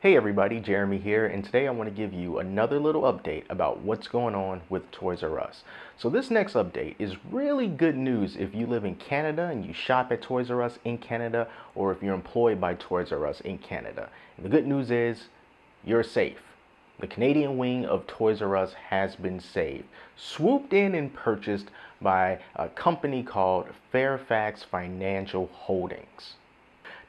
Hey everybody, Jeremy here, and today I want to give you another little update about what's going on with Toys R Us. So this next update is really good news if you live in Canada and you shop at Toys R Us in Canada, or if you're employed by Toys R Us in Canada. And the good news is you're safe. The Canadian wing of Toys R Us has been saved, swooped in and purchased by a company called Fairfax Financial Holdings.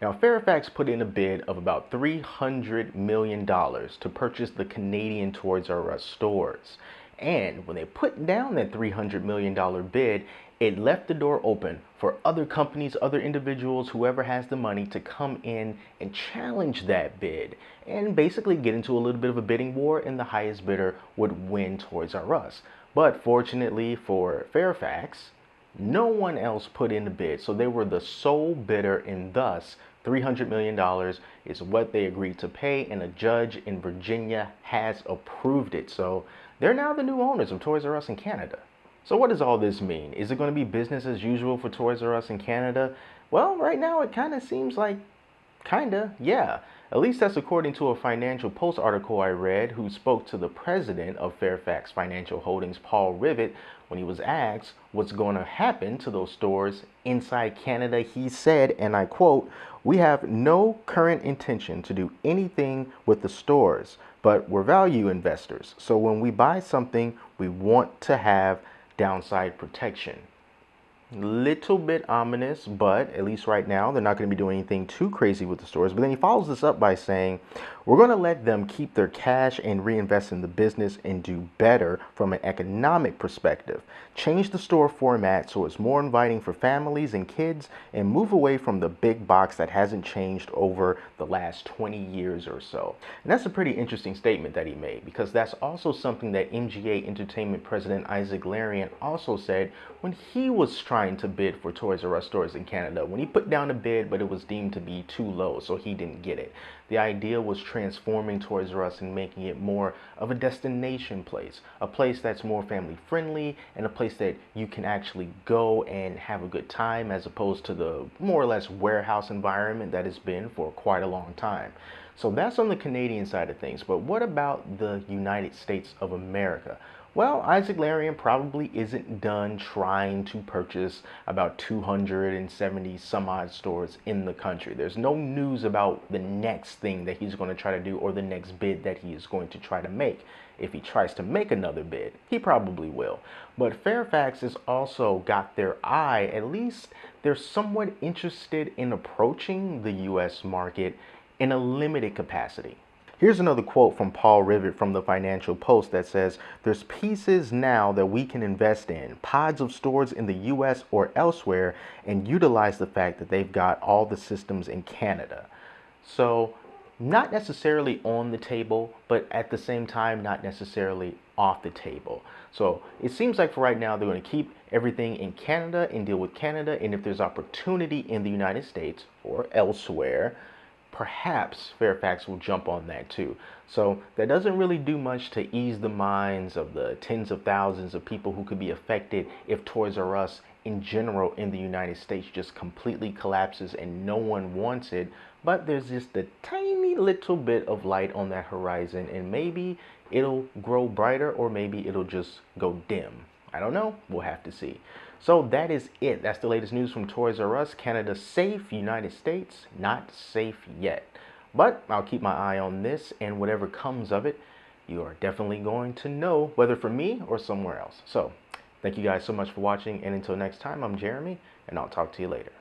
Now, Fairfax put in a bid of about $300 million to purchase the Canadian Toys R Us stores. And when they put down that $300 million bid, it left the door open for other companies, other individuals, whoever has the money to come in and challenge that bid and basically get into a little bit of a bidding war, and the highest bidder would win Toys R Us. But fortunately for Fairfax, no one else put in the bid, so they were the sole bidder, and thus $300 million is what they agreed to pay, and a judge in Virginia has approved it. So they're now the new owners of Toys R Us in Canada. So what does all this mean? Is it going to be business as usual for Toys R Us in Canada? Well, right now it kind of seems like yeah. At least that's according to a Financial Post article I read, who spoke to the president of Fairfax Financial Holdings, Paul Rivet, when he was asked what's going to happen to those stores inside Canada. He said, and I quote, "We have no current intention to do anything with the stores, but we're value investors. So when we buy something, we want to have downside protection." Little bit ominous, but at least right now they're not going to be doing anything too crazy with the stores. But then he follows this up by saying, "We're going to let them keep their cash and reinvest in the business and do better from an economic perspective. Change the store format so it's more inviting for families and kids, and move away from the big box that hasn't changed over the last 20 years or so." And that's a pretty interesting statement that he made, because that's also something that MGA Entertainment President Isaac Larian also said when he was trying to bid for Toys R Us stores in Canada. When he put down a bid, but it was deemed to be too low, so he didn't get it. The idea was transforming Toys R Us and making it more of a destination place, a place that's more family friendly, and a place that you can actually go and have a good time, as opposed to the more or less warehouse environment that it's been for quite a long time. So that's on the Canadian side of things. But what about the United States of America? Well, Isaac Larian probably isn't done trying to purchase about 270 some odd stores in the country. There's no news about the next thing that he's going to try to do, or the next bid that he is going to try to make. If he tries to make another bid, he probably will. But Fairfax has also got their eye, at least they're somewhat interested in approaching the US market in a limited capacity. Here's another quote from Paul Rivet from the Financial Post that says, "There's pieces now that we can invest in, pods of stores in the US or elsewhere, and utilize the fact that they've got all the systems in Canada." So not necessarily on the table, but at the same time, not necessarily off the table. So it seems like for right now, they're going to keep everything in Canada and deal with Canada. And if there's opportunity in the United States or elsewhere, perhaps Fairfax will jump on that too. So that doesn't really do much to ease the minds of the tens of thousands of people who could be affected if Toys R Us in general in the United States just completely collapses and no one wants it. But there's just a tiny little bit of light on that horizon, and maybe it'll grow brighter, or maybe it'll just go dim. I don't know. We'll have to see. So that is it. That's the latest news from Toys R Us. Canada safe, United States not safe yet. But I'll keep my eye on this, and whatever comes of it, you are definitely going to know, whether from me or somewhere else. So thank you guys so much for watching, and until next time, I'm Jeremy, and I'll talk to you later.